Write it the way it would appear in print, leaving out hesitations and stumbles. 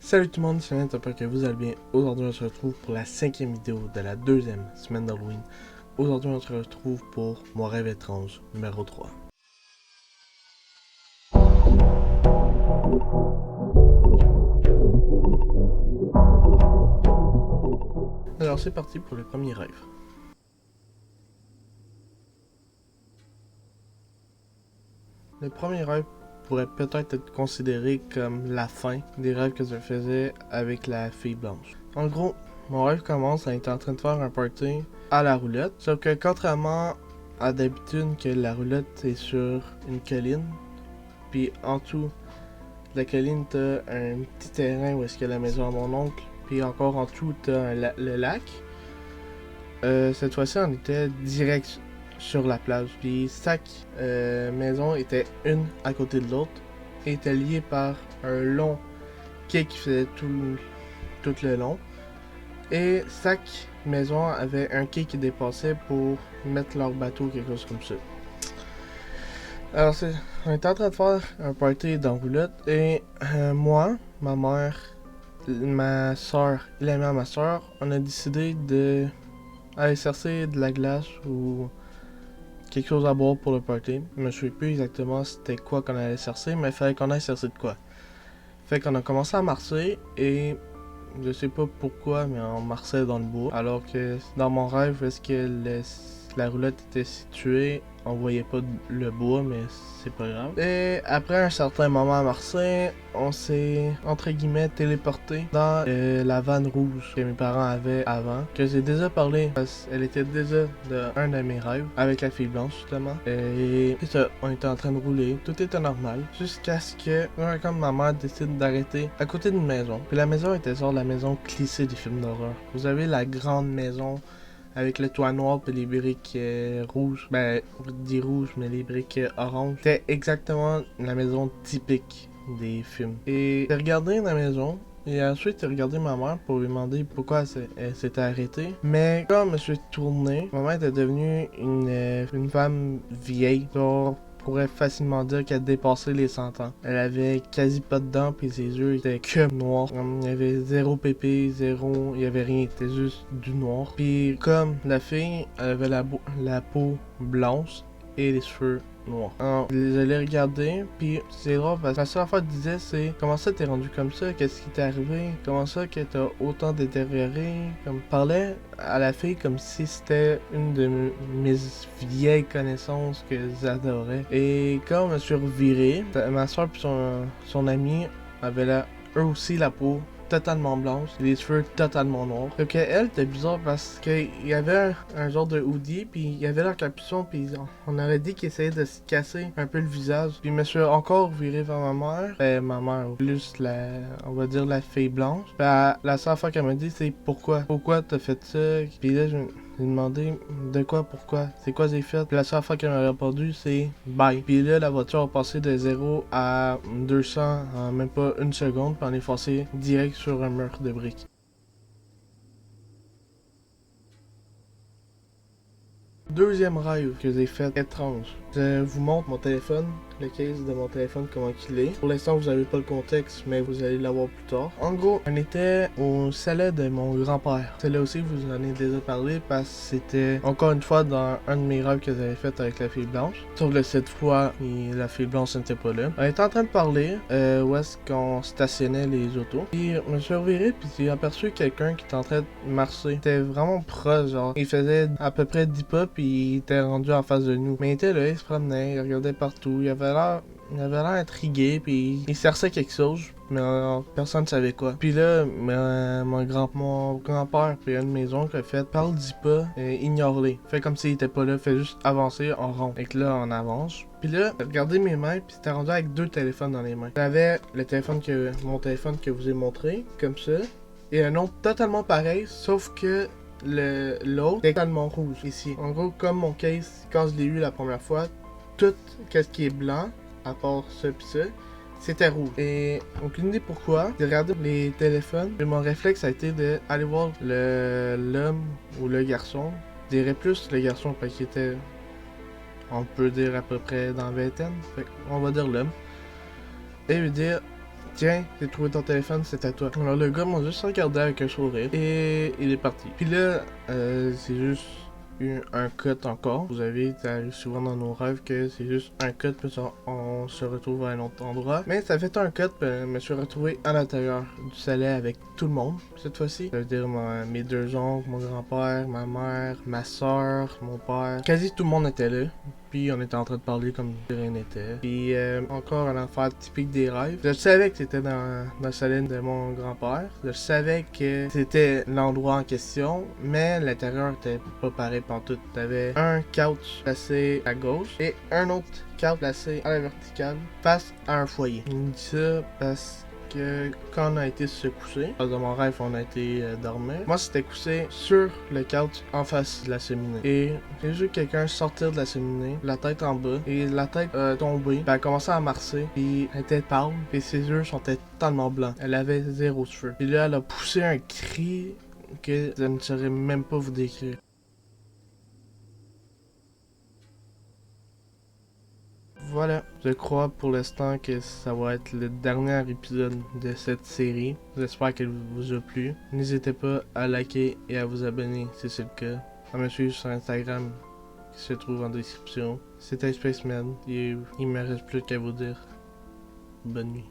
Salut tout le monde, c'est Nat, j'espère que vous allez bien. Aujourd'hui, on se retrouve pour la 5e vidéo de la 2e semaine d'Halloween. Aujourd'hui, on se retrouve pour Mon rêve étrange, numéro 3. Alors, c'est parti pour le premier rêve. Le premier rêve pourrait peut-être être considéré comme la fin des rêves que je faisais avec la fille blanche. En gros, mon rêve commence à être en train de faire un party à la roulette, sauf que contrairement à d'habitude que la roulette est sur une colline, puis en dessous de la colline t'as un petit terrain où est-ce que la maison à mon oncle, puis encore en dessous t'as le lac. Cette fois-ci on était direct sur la plage, puis chaque maison était une à côté de l'autre et était liée par un long quai qui faisait tout le long. Et chaque maison avait un quai qui dépassait pour mettre leur bateau, quelque chose comme ça. Alors, on était en train de faire un party dans roulotte et moi, ma mère, ma soeur et la mère de ma soeur, on a décidé de aller chercher de la glace ou quelque chose à boire pour le party. Je me souviens plus exactement c'était quoi qu'on allait chercher, mais il fallait qu'on aille chercher de quoi. Fait qu'on a commencé à marcher et je sais pas pourquoi, mais on marchait dans le bois. Alors que dans mon rêve, est-ce que la roulette était située, on voyait pas le bois, mais c'est pas grave. Et après un certain moment à marcher, on s'est, entre guillemets, téléporté dans la vanne rouge que mes parents avaient avant, que j'ai déjà parlé, parce qu'elle était déjà un de mes rêves, avec la fille blanche, justement. Et c'est ça, on était en train de rouler, tout était normal, jusqu'à ce que, comme ma mère décide d'arrêter à côté d'une maison. Puis la maison était genre la maison cliché des films d'horreur. Vous avez la grande maison avec le toit noir et les briques rouges. Ben, on dit rouge, mais les briques orange. C'était exactement la maison typique des films. Et j'ai regardé la maison. Et ensuite, j'ai regardé ma mère pour lui demander pourquoi elle s'était arrêtée. Mais quand je me suis tourné, ma mère était devenue une femme vieille. Genre, on pourrait facilement dire qu'elle dépassait les 100 ans. Elle avait quasi pas de dents, puis ses yeux étaient que noirs. Il y avait zéro pépé, zéro, il y avait rien, c'était juste du noir. Puis comme la fille, elle avait la peau blanche et les cheveux noirs. Alors, je l'ai regardé, puis c'est drôle parce que la seule affaire qu'elle disait, c'est comment ça t'es rendu comme ça, qu'est-ce qui t'est arrivé, comment ça que t'as autant détérioré. Comme parlait à la fille comme si c'était une de mes vieilles connaissances que j'adorais. Et quand je me suis reviré, ma soeur et son ami avaient eux aussi la peau totalement blanche, les cheveux totalement noirs. Donc elle, c'était bizarre parce qu'il y avait un genre de hoodie, puis il y avait leur capuchon, puis on aurait dit qu'il essayait de se casser un peu le visage. Puis je me suis encore viré vers ma mère, plus on va dire la fille blanche. Puis la seule fois qu'elle m'a dit, c'est pourquoi t'as fait ça. Puis là, j'ai demandé de quoi, pourquoi, c'est quoi j'ai fait. Puis la seule fois qu'elle m'a répondu, c'est bye. Puis là, la voiture a passé de 0 à 200 en même pas une seconde, puis on est passé direct sur un mur de briques. Deuxième rêve que j'ai fait étrange. Je vous montre mon téléphone, le case de mon téléphone, comment il est. Pour l'instant, vous n'avez pas le contexte, mais vous allez l'avoir plus tard. En gros, on était au chalet de mon grand-père. Celle-là aussi, vous en avez déjà parlé parce que c'était encore une fois dans un de mes rêves que j'avais fait avec la fille blanche. Sauf que cette fois, la fille blanche n'était pas là. On était en train de parler où est-ce qu'on stationnait les autos. Puis je me suis reviré, puis j'ai aperçu quelqu'un qui était en train de marcher. C'était vraiment proche, genre. Il faisait à peu près 10 pas, puis il était rendu en face de nous. Mais il était là, il se promenait, il regardait partout. Il avait l'air intrigué, puis il cherchait quelque chose, mais personne ne savait quoi. Puis là, mon grand-père puis une maison qui a fait parle 10 pas, ignore-les. Fait comme s'il était pas là, fait juste avancer en rond. Et que là, on avance. Puis là, regardez mes mains, puis c'était rendu avec 2 téléphones dans les mains. J'avais mon téléphone que je vous ai montré, comme ça, et un autre totalement pareil, sauf que l'autre est totalement rouge ici. En gros, comme mon case, quand je l'ai eu la première fois, tout ce qui est blanc, à part ça pis ça, c'était rouge. Et aucune idée pourquoi. J'ai regardé les téléphones, et mon réflexe a été d'aller voir l'homme ou le garçon. Je dirais plus le garçon parce qu'il était, on peut dire à peu près dans la vingtaine. Fait on va dire l'homme. Et lui dire, Tiens, j'ai trouvé ton téléphone, c'est à toi. Alors le gars m'a juste regardé avec un sourire et il est parti. Puis là, c'est juste un cut encore. Vous avez, ça arrive souvent dans nos rêves que c'est juste un cut, puis on se retrouve à un autre endroit. Mais ça fait un cut, puis je me suis retrouvé à l'intérieur du chalet avec tout le monde cette fois-ci. Ça veut dire mes deux oncles, mon grand-père, ma mère, ma soeur, mon père. Quasi tout le monde était là. Puis on était en train de parler comme si rien n'était. Puis encore un affaire typique des rêves. Je savais que c'était dans le chalet de mon grand-père. Je savais que c'était l'endroit en question, mais l'intérieur était pas pareil pantoute. T'avais un couch placé à gauche et un autre couch placé à la verticale face à un foyer. Je dis ça parce que quand on a été se coucher, dans mon rêve on a été dormir, moi c'était couché sur le couch en face de la cheminée. Et j'ai vu quelqu'un sortir de la cheminée, la tête en bas, et la tête tombée, puis elle a commencé à marcher, puis elle était pâle, puis ses yeux sont totalement blancs. Elle avait zéro cheveux. Puis là elle a poussé un cri que je ne saurais même pas vous décrire. Voilà, je crois pour l'instant que ça va être le dernier épisode de cette série. J'espère qu'elle vous a plu. N'hésitez pas à liker et à vous abonner si c'est le cas. À me suivre sur Instagram qui se trouve en description. C'était Spaceman et il me reste plus qu'à vous dire bonne nuit.